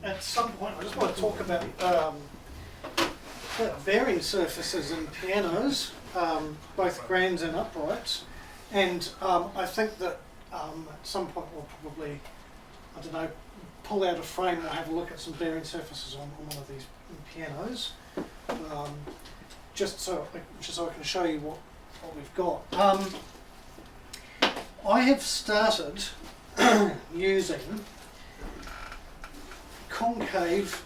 at some point I just want to talk about bearing surfaces in pianos, both grands and uprights, and I think that at some point we'll probably, I don't know, pull out a frame and have a look at some bearing surfaces on one of these pianos, just so I can show you what we've got. I have started using concave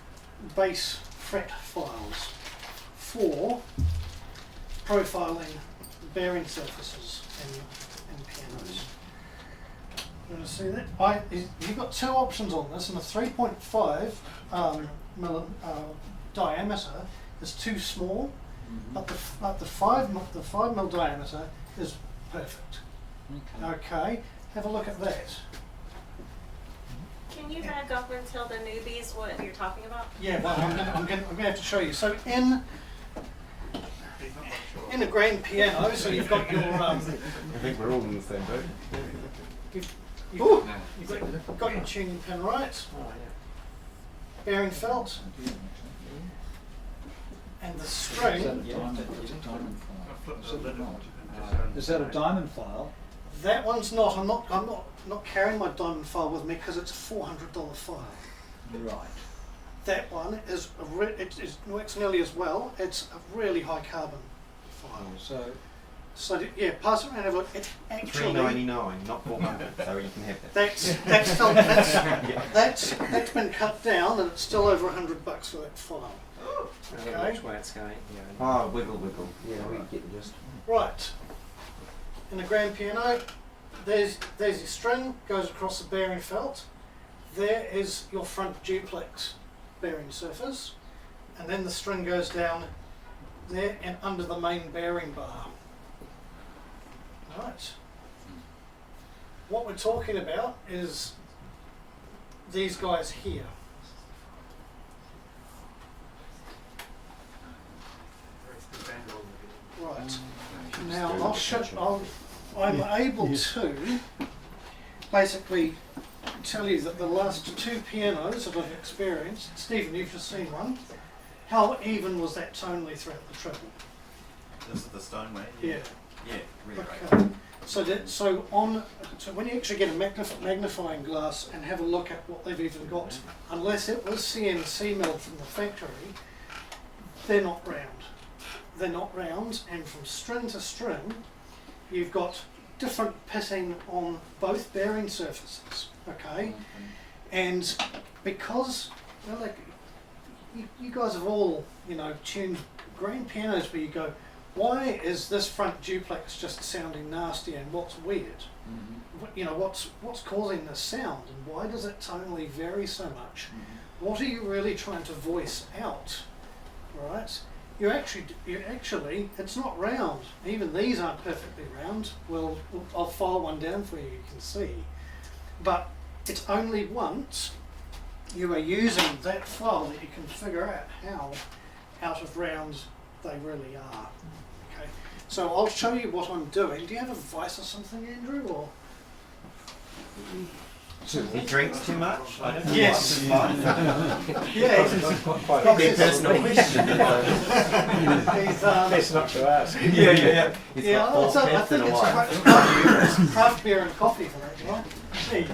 bass fret files for profiling bearing surfaces in pianos. You want to see that? You've got two options on this, and a 3.5 diameter is too small, but the 5 mil diameter is perfect. Okay, have a look at that. Can you back up and tell the newbies what you're talking about? Yeah, well, I'm going to have to show you. So in a grand piano, so you've got your. I think we're all in the same boat. You've got your tuning pin right. Bearing felt. And the string. Is that a diamond file? That one's not. I'm not carrying my diamond file with me because it's a $400 file. Right. That one is it works nearly as well. It's a really high carbon file. So yeah, pass it around and have a look. It's actually $3.99, not $400. So you can have that's that's been cut down, and it's still over $100 for that file. Okay. Which way it's going? Yeah. Oh, wiggle. Yeah, we get just. Right. In the grand piano, there's your string, goes across the bearing felt. There is your front duplex bearing surface, and then the string goes down there and under the main bearing bar. Right. What we're talking about is these guys here. Right. Now I'm able to basically tell you that the last two pianos that I've experienced, Stephen, you've just seen one. How even was that tonally throughout the treble? This is the Steinway. Yeah. Yeah, really Okay. great. So when you actually get a magnifying glass and have a look at what they've even got, unless it was CNC milled from the factory, they're not round. They're not round, and from string to string, you've got different pitting on both bearing surfaces. Okay, and because you guys have all tuned grand pianos where you go, why is this front duplex just sounding nasty, and what's weird? What's causing this sound, and why does it tonally vary so much? What are you really trying to voice out? Right? You actually, it's not round. Even these aren't perfectly round. Well, I'll file one down for you. You can see, but it's only once you are using that file that you can figure out how out of round they really are. Okay, so I'll show you what I'm doing. Do you have a vice or something, Andrew, or? He drinks too much? I don't know. Yes. Yeah. Probably a personal question. It's not to ask. Yeah. I think it's craft beer and coffee for that, right? There you go.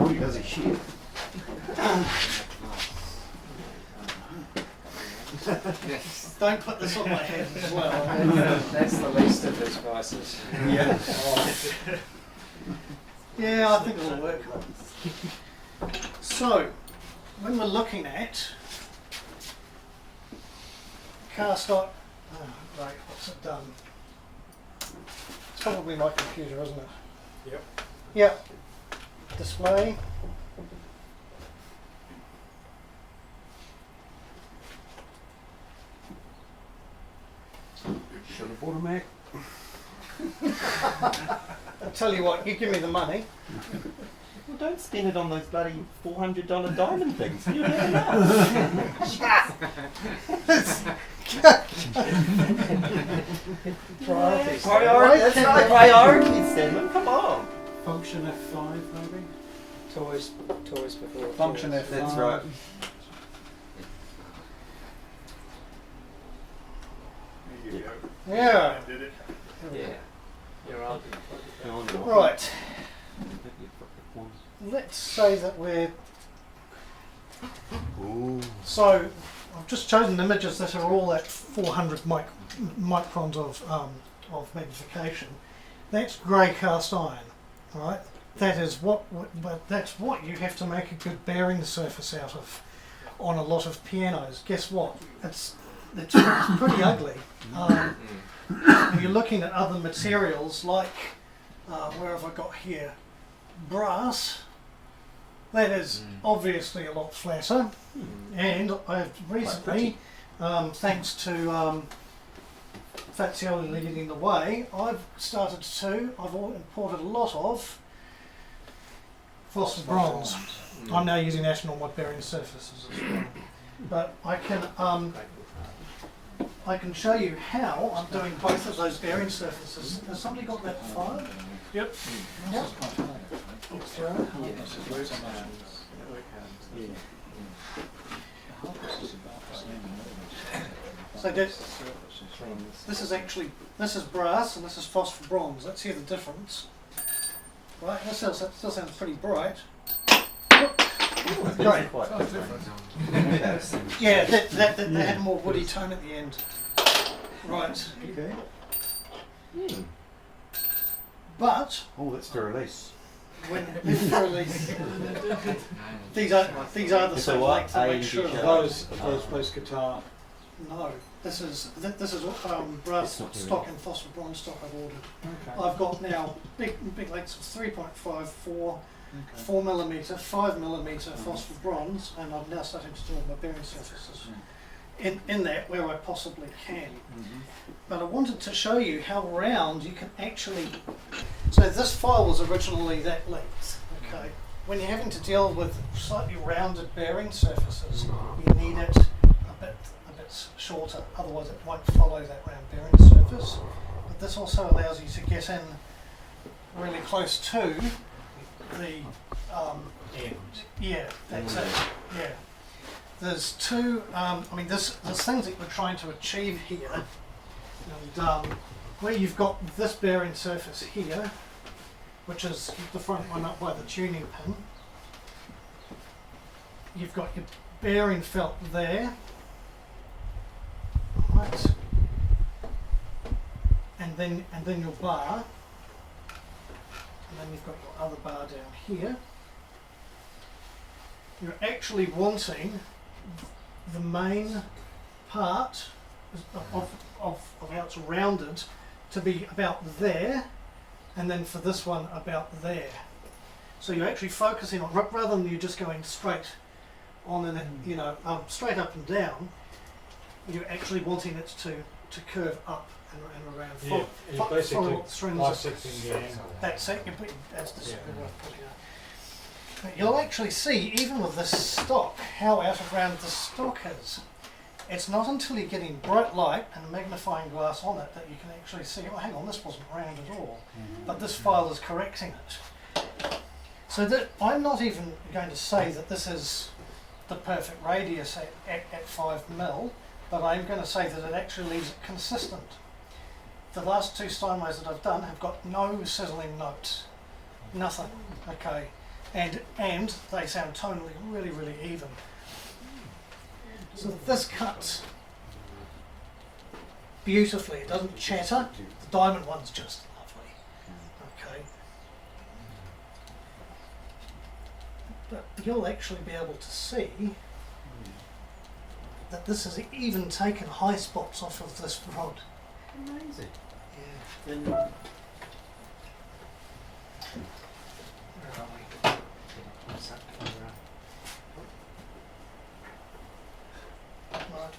He does a shit. Don't put this on my head as well. That's the least of his vices. Yeah. Yeah, I think it'll work. So, when we're looking at cast iron, right, what's it done? It's probably my computer, isn't it? Yep. Yep. Display. Should have bought a Mac. I'll tell you what, you give me the money. Well, don't spend it on those bloody $400 diamond things. You'll never know. Priorities. That's right, priorities, Salmon. Come on. Function F5 maybe? Toys before. Function toys. F5. That's right. Yeah. Yeah. You're on. Right. Let's say that we're. So I've just chosen images that are all at 400 microns of magnification. That's grey cast iron, right? That is that's what you have to make a good bearing surface out of on a lot of pianos. Guess what? It's pretty ugly. You're looking at other materials like where have I got here? Brass. That is obviously a lot flatter, and I've recently, thanks to Fazioli leading the way, I've imported a lot of phosphor bronze. I'm now using National wood bearing surfaces as well, but I can show you how I'm doing both of those bearing surfaces. Has somebody got that file? Yep. Yep. So this is brass and this is phosphor bronze. Let's hear the difference. Right, this still sounds pretty bright. Great. Yeah, that had a more woody tone at the end. Right. Okay. But that's very loose. when these are the So same what? length to make sure. Those bass guitar. No, this is brass stock and phosphor bronze stock I've ordered. Okay. I've got now big lengths of 3.5, 4 millimetre, 5 millimetre phosphor bronze, and I'm now starting to do all my bearing surfaces in that where I possibly can. But I wanted to show you how round you can actually. So this file was originally that length. Okay, when you're having to deal with slightly rounded bearing surfaces, you need it a bit shorter. Otherwise, it won't follow that round bearing surface. But this also allows you to get in really close to the yeah, that's it. Yeah, there's two. There's things that we're trying to achieve here, and where you've got this bearing surface here, which is the front one up by the tuning pin. You've got your bearing felt there, right, and then your bar. And then you've got your other bar down here. You're actually wanting the main part of how it's rounded to be about there, and then for this one about there. So you're actually focusing on, rather than you just going straight on and straight up and down, you're actually wanting it to curve up and around. Yeah, you're basically bisecting the angle. That's it. That's the simple way of putting it. But you'll actually see, even with this stock, how out of round the stock is. It's not until you're getting bright light and magnifying glass on it that you can actually see, oh, hang on, this wasn't round at all. But this file is correcting it. So that I'm not even going to say that this is the perfect radius at 5 mil, but I'm going to say that it actually leaves it consistent. The last two Steinways that I've done have got no sizzling notes, nothing. Okay, and they sound tonally really, really even. So this cuts beautifully. It doesn't chatter. The diamond one's just lovely. Okay, but you'll actually be able to see that this has even taken high spots off of this rod. Amazing. Yeah. Then Where are we? Right.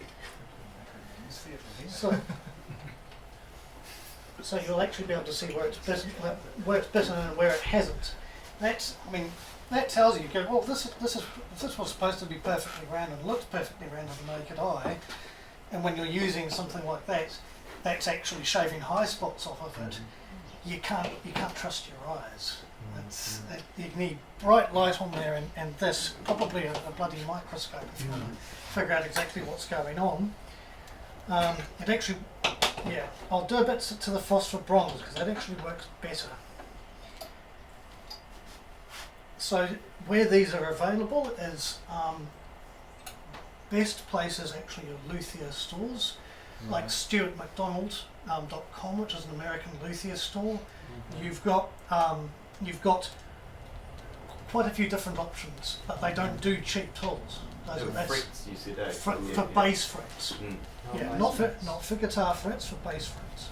So you'll actually be able to see where it's bitten and where it hasn't. That tells you, well, this was supposed to be perfectly round and looked perfectly round to the naked eye, and when you're using something like that, that's actually shaving high spots off of it. You can't trust your eyes. You need bright light on there, and this, probably a bloody microscope if you want to figure out exactly what's going on. It actually Yeah, I'll do a bit to the phosphor bronze because that actually works better. So where these are available is best places actually are luthier stores, like McDonald.com, which is an American luthier store. You've got quite a few different options, but they don't do cheap tools. That's frets, you said, for bass frets. Yeah, not for guitar frets, for bass frets.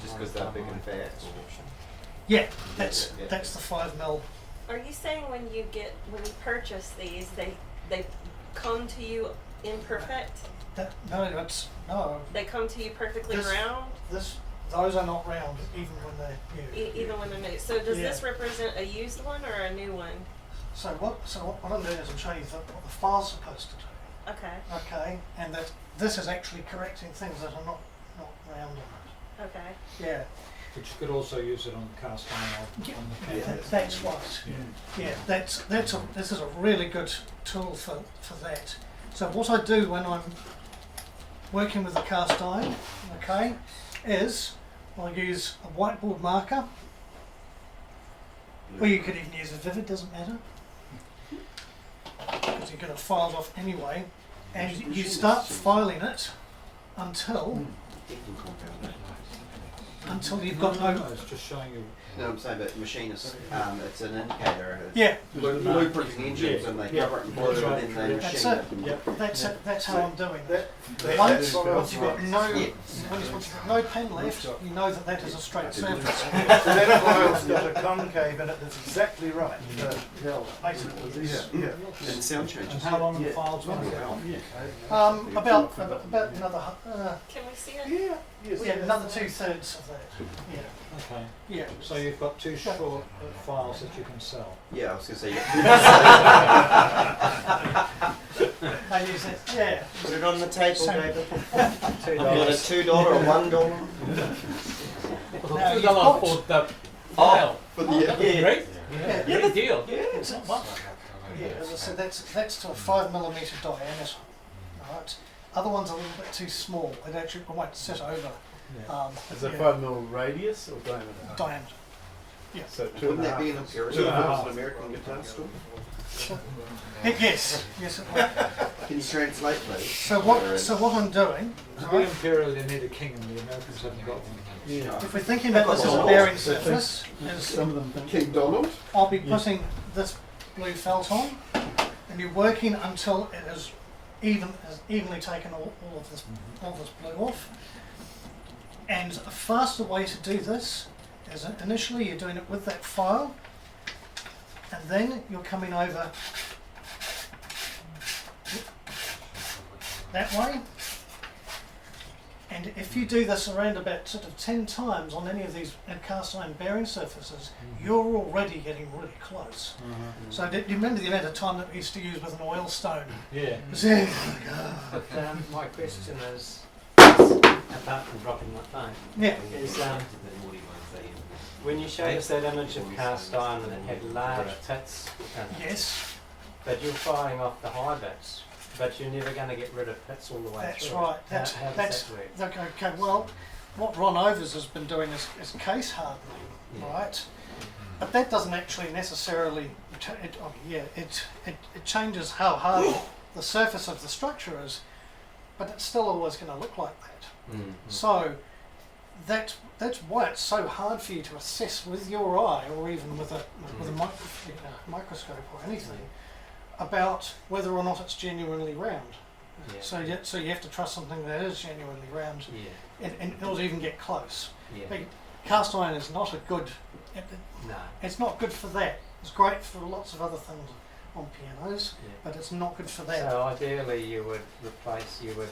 Just because they're big and fat. Yeah, that's the 5mm. Are you saying when you purchase these, they come to you imperfect? No. They come to you perfectly This- round, Those are not round, even when they're new. even when they're new. So does Yeah. this represent a used one or a new one? So what I'm doing is I'm showing you what the file's supposed to do. Okay. Okay, and that this is actually correcting things that are not round on it. Okay. Yeah, But you could also use it on cast iron on the can. that's right. Yeah, this is a really good tool for that. So what I do when I'm working with the cast iron, okay, is I'll use a whiteboard marker, or you could even use a Vivid, doesn't matter, because you're going to file it off anyway, and you start filing it until you've got no. It's just showing you. No, I'm saying, but machinists, it's an indicator. Yeah, Blueprinting engines, and they cover it in blue, and then they that's machine it. it. That's how I'm doing it. Once Once you've got no pen left, you know that is a straight surface. So that file's got a concave in it that's exactly right. Basically, And sound changes. And how long the files going to go? about another Can we see it? another 2/3 of that. Yeah, Okay. yeah. So you've got two short files that you can sell. Yeah, I was going to say, I use it. Yeah. put it on the table, So- David. You got a $2 or $1? Now you've $2 got- for the Oh, file. for the, Great. Yeah. Great deal. As I said, that's to a 5mm diameter. Right. Other ones are a little bit too small. It actually won't sit over. Is it yeah, 5mm radius or diameter? diameter. So wouldn't that be an American guitar store? Yes, it will. Can you translate, please? So what I'm doing, To be right, imperial, you need a king, and the Americans haven't got one. if we're thinking about this as a bearing surface, is Some of them think. King Donald? I'll be putting this blue felt on, and you're working until it is evenly taken all of this blue off. And a faster way to do this is initially you're doing it with that file, and then you're coming over that way. And if you do this around about sort of 10 times on any of these cast iron bearing surfaces, you're already getting really close. So do you remember the amount of time that we used to use with an oil stone? Yeah. But my question is, apart from dropping my phone, Yeah. is when you showed us that image of cast iron and it had large pits in it, Yes, but you're firing off the high bits, but you're never going to get rid of pits all the way that's through. right. How does that work? Okay, well, what Ron Overs has been doing is case hardening, right? But that doesn't actually necessarily, it changes how hard the surface of the structure is, but it's still always going to look like that. So that's why it's so hard for you to assess with your eye, or even with a microscope or anything, about whether or not it's genuinely round. Yeah. So you have to trust something that is genuinely round, Yeah, and it'll even get close. yeah. But cast iron is not a good. No. It's not good for that. It's great for lots of other things on pianos, Yeah. but it's not good for that. So ideally you would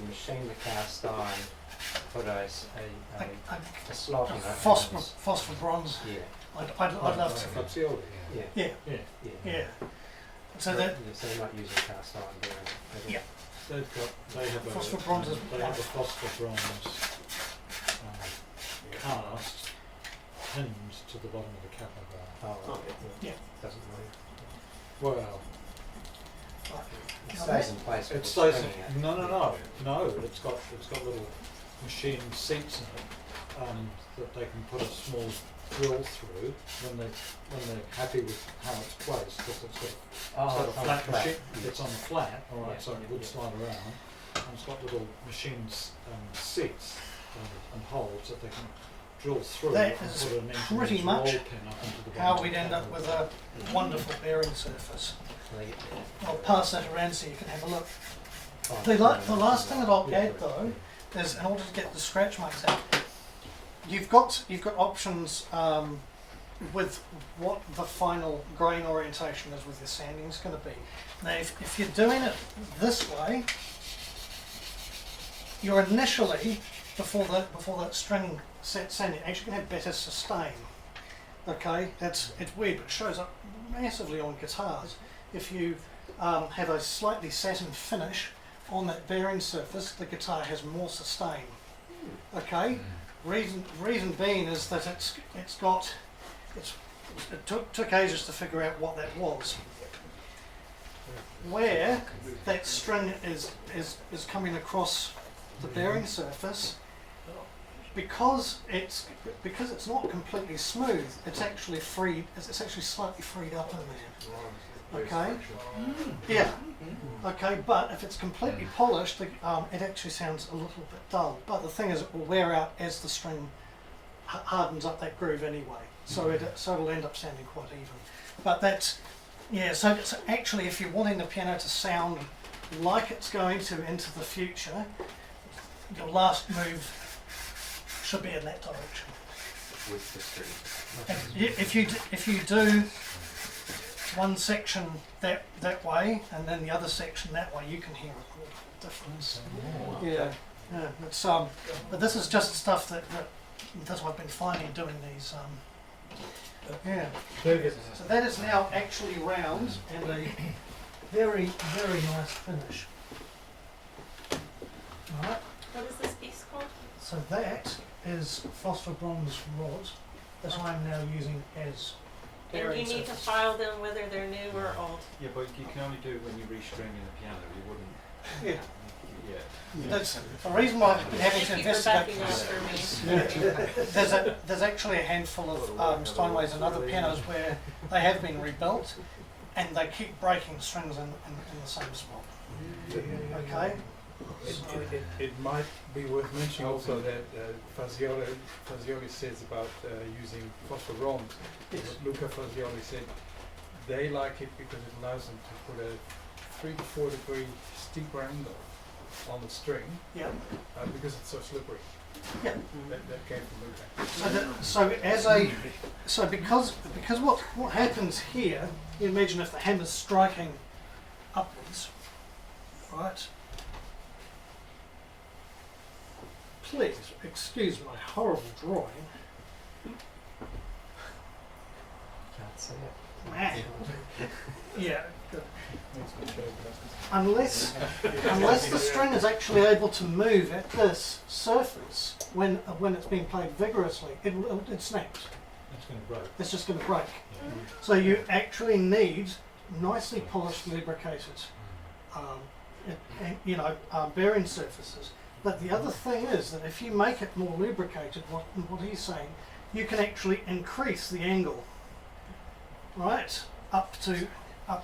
machine the cast iron, put a slot in it. Phosphor bronze. Yeah, I'd love to. That's the old. yeah, Yeah, yeah. yeah. So that So you're not using cast iron bearing. Yeah. They have phosphor bronze is They have a phosphor bronze cast pinned to the bottom of the capo bar. Oh, right. Yeah. Doesn't move. Well, It stays in place. it with stays. spinning it. No. It's got little machined seats in it that they can put a small drill through when they're happy with how it's placed, because it's got a flat machine. It's on the flat, all right, Yeah, so it yeah, would yeah. slide around, and it's got little machined seats and holes that they can drill through That and is put an pretty engineer's much roll pin up into the how bottom we'd of end the up with a wonderful bearing surface. So they get I'll pass that around so you can have a look. Oh, The last thing that I'll add though is, in order to get the scratch marks out, you've got options with what the final grain orientation is with your sanding is going to be. Now, if you're doing it this way, you're initially before that string sanding actually going to have better sustain. Okay, it's weird, but it shows up massively on guitars. If you have a slightly satin finish on that bearing surface, the guitar has more sustain. Okay, reason being is that it took ages to figure out what that was. Where that string is coming across the bearing surface, because it's not completely smooth, it's actually freed. It's actually slightly freed up in there. Okay. Yeah. Okay, but if it's completely polished, it actually sounds a little bit dull. But the thing is, it will wear out as the string hardens up that groove anyway. So it'll end up sounding quite even. But that's So actually, if you're wanting the piano to sound like it's going to into the future, your last move should be in that direction. With the string. If you do one section that way and then the other section that way, you can hear a little difference. Yeah. It's but this is just stuff that's what I've been finding doing these. Yeah. So that is now actually round and a very, very nice finish. All right. What is this piece called? So that is phosphor bronze rod that I'm now using as And bearing you need to surface. file them whether they're new or old. Yeah, but you can only do it when you're restringing the piano. You wouldn't. Yeah. Yeah. That's the reason why I've been having to Thank you for investigate backing up this. for me. There's actually a handful of Steinways and other pianos where they have been rebuilt and they keep breaking strings in the same spot. Okay? It might be worth mentioning also that Fazioli says about using phosphor bronze. Yes. Luca Fazioli said they like it because it allows them to put a 3 to 4 degree steeper angle on the string Yeah. because it's so slippery. Yeah. That came from Luca. So because what happens here, you imagine if the hammer's striking upwards, right? Please excuse my horrible drawing. Can't say it. Man. Yeah. Good. Unless the string is actually able to move at this surface when it's being played vigorously, it snaps. It's going to break. It's just going to break. Yeah. So you actually need nicely polished, lubricated, bearing surfaces. But the other thing is that if you make it more lubricated, what he's saying, you can actually increase the angle, right, up to a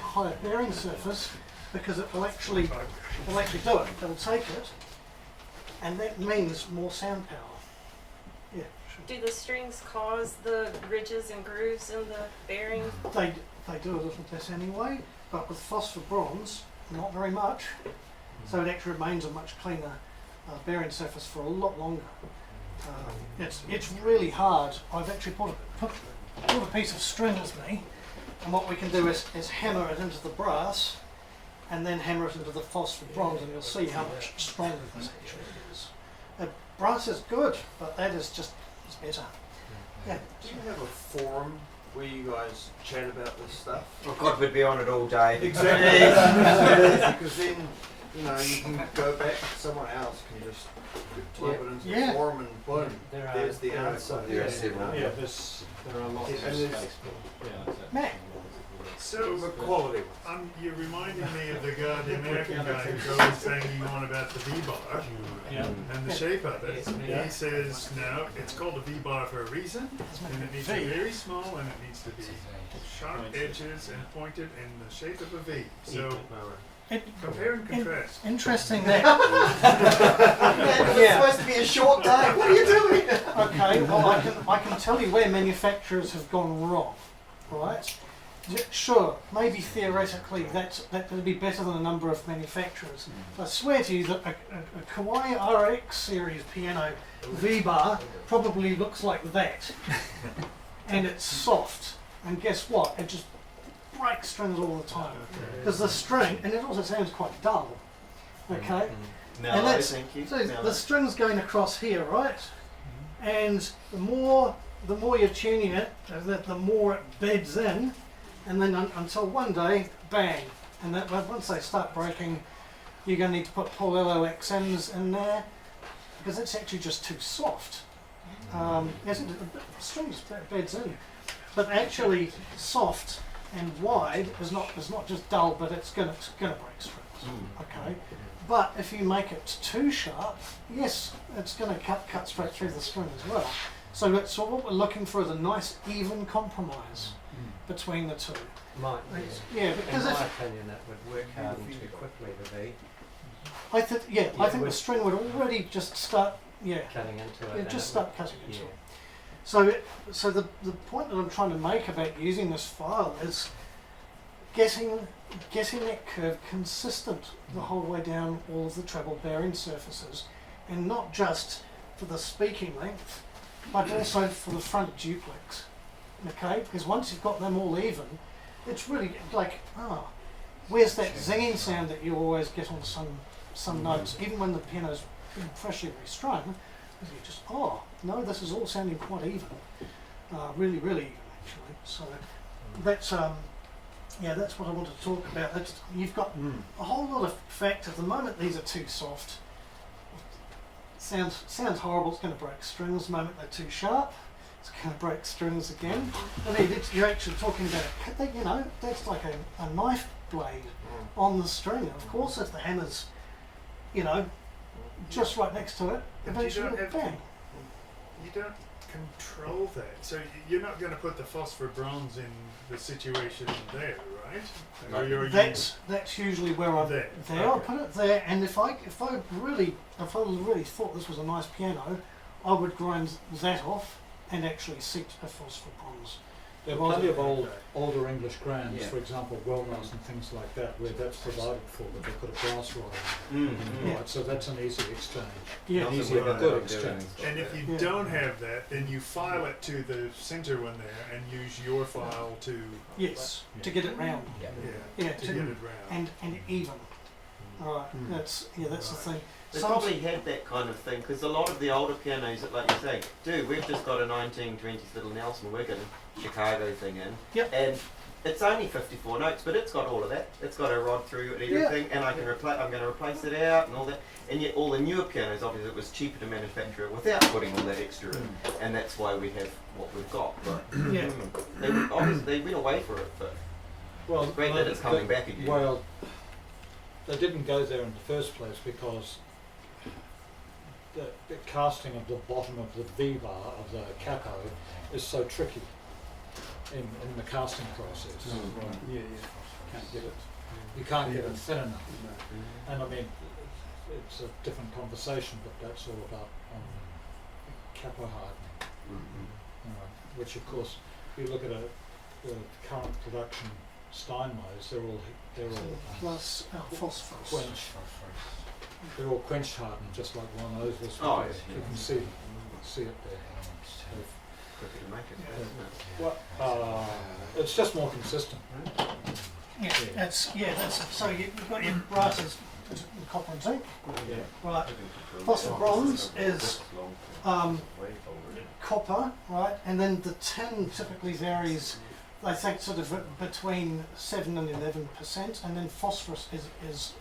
higher bearing surface, because it will actually do it. It'll take it, and that means more sound power. Yeah, sure. Do the strings cause the ridges and grooves in the bearing? They do a little bit anyway, but with phosphor bronze, not very much. So it actually remains a much cleaner bearing surface for a lot longer. It's really hard. I've actually put a piece of string with me, and what we can do is hammer it into the brass, and then hammer it into the phosphor bronze, and you'll see how much stronger this actually is. Brass is good, but that is just better. Yeah. Do you have a forum where you guys chat about this stuff? Oh God, we'd be on it all day. Exactly. Because then, you can go back, someone else can just type it into Yeah. the forum and boom, There are, there's the there are answer. quite- There are several. Yeah, there are lots And of there's- space. Yeah, Matt, So, quality. You're reminding me of the guy, the American guy who's always banging on about the V-bar and the shape of it. He says, no, it's called a V-bar for a reason, and it needs to be very small, and it needs to be sharp edges and pointed in the shape of a V. So, compare and contrast. Interesting that. It's supposed to be a short day. What are you doing? Okay, well I can tell you where manufacturers have gone wrong, right? Sure, maybe theoretically that would be better than a number of manufacturers. I swear to you that a Kawai RX series piano V-bar probably looks like that, and it's soft. And guess what? It just breaks strings all the time because the string, and it also sounds quite dull. Okay, and that's so the string's going across here, right? And the more you're tuning it, the more it beds in. And then until one day, bang! And that once they start breaking, you're going to need to put Paulello XMs in there because it's actually just too soft. Yes, the strings beds in, but actually soft and wide is not just dull, but it's going to break strings. Okay, but if you make it too sharp, yes, it's going to cut straight through the string as well. So what we're looking for is a nice even compromise between the two. Because in my opinion, it would work harden too quickly to be I think the string would already just start cutting into it. Just start cutting into it. So the point that I'm trying to make about using this file is getting that curve consistent the whole way down all of the treble bearing surfaces, and not just for the speaking length, but also for the front duplex. Okay, because once you've got them all even, it's really like, where's that zinging sound that you always get on some notes, even when the piano's been freshly restrung, you just, no, this is all sounding quite even, really, really even actually. So that's what I wanted to talk about. You've got a whole lot of factors. At the moment, these are too soft. Sounds horrible. It's going to break strings. The moment they're too sharp, it's going to break strings again. I mean, you're actually talking about, that's like a knife blade on the string. Of course, if the hammer's, just right next to it, eventually bang. You don't control that. So you're not going to put the phosphor bronze in the situation there, right? That's usually where I put it there. And if I really thought this was a nice piano, I would grind that off and actually seat a phosphor bronze. There are plenty of older English grands, for example, Wellnose and things like that, where that's provided for, but they put a brass rod in. Right, so that's an easy exchange. Yeah. An easy and good exchange. And if you don't have that, then you file it to the center one there and use your file to... Yes, to get it round. To get it round. And even. Alright, that's the thing. They probably had that kind of thing, because a lot of the older pianos, like you say, we've just got a 1920s little Nelson Wigan Chicago thing in, and it's only 54 notes, but it's got all of that. It's got a rod through and everything, and I'm going to replace it out and all that. And yet all the newer pianos, obviously it was cheaper to manufacture without putting all that extra in, and that's why we have what we've got. But they went away for it, but it's great that it's coming back again. Well, they didn't go there in the first place because the casting of the bottom of the V-bar, of the capo, is so tricky in the casting process. Can't get it. You can't get it thin enough. And I mean, it's a different conversation, but that's all about capo hardening. Which of course, if you look at the current production Steinways, they're all plus phosphorus. quench. They're all quench hardened, just like one of those was. You can see it there. It's just more consistent. That's so you've got your brasses, copper and zinc. Right. Phosphor bronze is copper, right, and then the tin typically varies. I think sort of between 7 and 11%, and then phosphorus is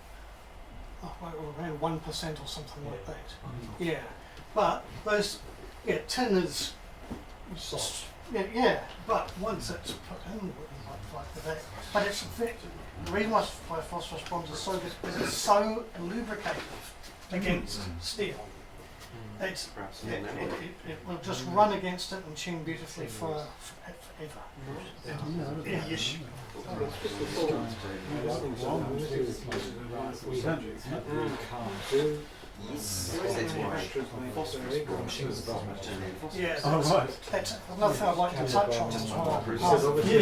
around 1% or something like that. But those, tin is Soft. Yeah, but once it's put in like that, but it's the reason why phosphorus bronze is so good is it's so lubricative against steel. It will just run against it and tune beautifully forever. Any issue? Yeah, Oh, right. that's another thing I'd like to touch on as well. Because obviously,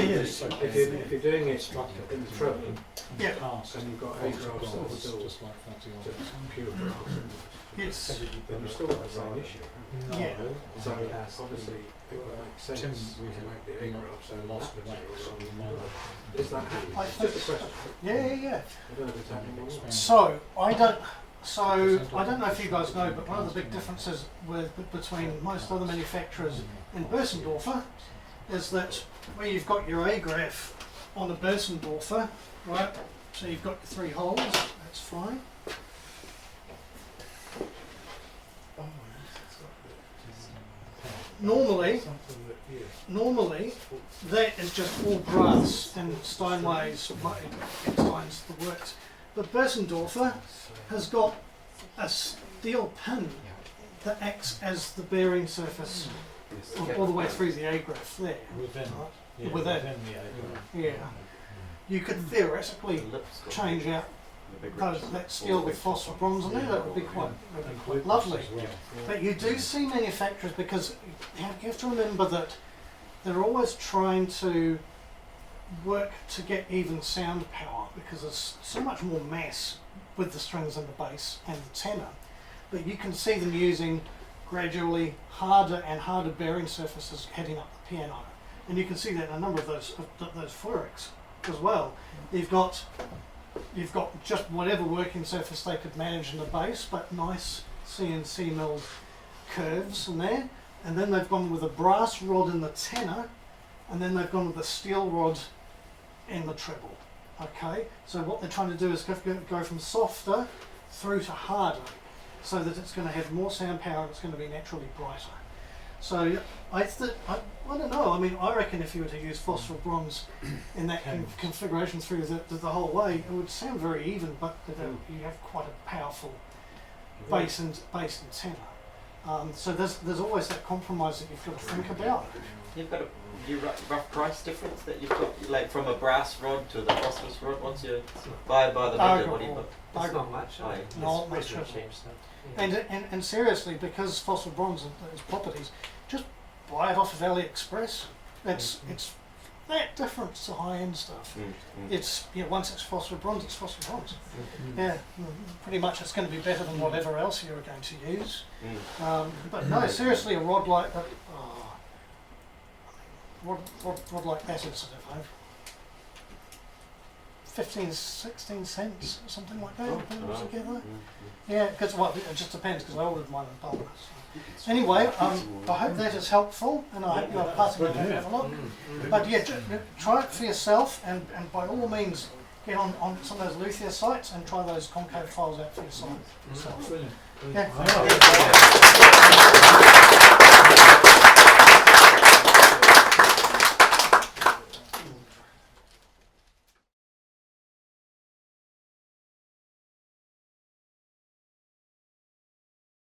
if you're doing it in the treble, Yeah. and you've got A graphs that are built Just like fatty oil. just pure graphs, Yes. then you've still got the same issue. Yeah. So obviously, it would make sense Tim, to make the A graphs so lost lost the weight. Is that happening? I It's just a question. Yeah. I don't know if it's happening or not. So I don't know if you guys know, but one of the big differences between most other manufacturers in Bösendorfer is that where you've got your A graph on a Bösendorfer, right? So you've got your 3 holes. That's fine. Normally, that is just all brass and Steinway's Stein's the works. But Bösendorfer has got a steel pin that acts as the bearing surface all the way through the A graph there. Within. Yeah. You could theoretically change out that steel with phosphor bronze in there. That would be quite lovely. But you do see manufacturers, because you have to remember that they're always trying to work to get even sound power, because there's so much more mass with the strings and the bass and the tenor. But you can see them using gradually harder and harder bearing surfaces heading up the piano, and you can see that in a number of those Furyks as well. You've got just whatever working surface they could manage in the bass, but nice CNC milled curves in there, and then they've gone with a brass rod in the tenor, and then they've gone with a steel rod in the treble. Okay, so what they're trying to do is go from softer through to harder, so that it's going to have more sound power and it's going to be naturally brighter. So I don't know. I mean, I reckon if you were to use phosphor bronze in that configuration through the whole way, it would sound very even, but you have quite a powerful bass and tenor. So there's always that compromise that you've got to think about. You've got a rough price difference that you've got, like from a brass rod to the phosphorus rod. Once you buy the bigger, what do you put? It's not much. Not much. And seriously, because phosphor bronze and its properties, just buy it off of AliExpress. It's that different to high-end stuff. It's once it's phosphor bronze, it's phosphor bronze. Yeah, pretty much it's going to be better than whatever else you're going to use. But no, seriously, a rod like that. Rod like that is, I don't know, 15, 16 cents, something like that, together. Yeah, because it just depends, because I ordered mine in bulk. So. Anyway, I hope that is helpful, and I hope you are passing it have a look. But yeah, try it for yourself, and by all means, get on some of those luthier sites and try those concave files out for yourself. Yeah.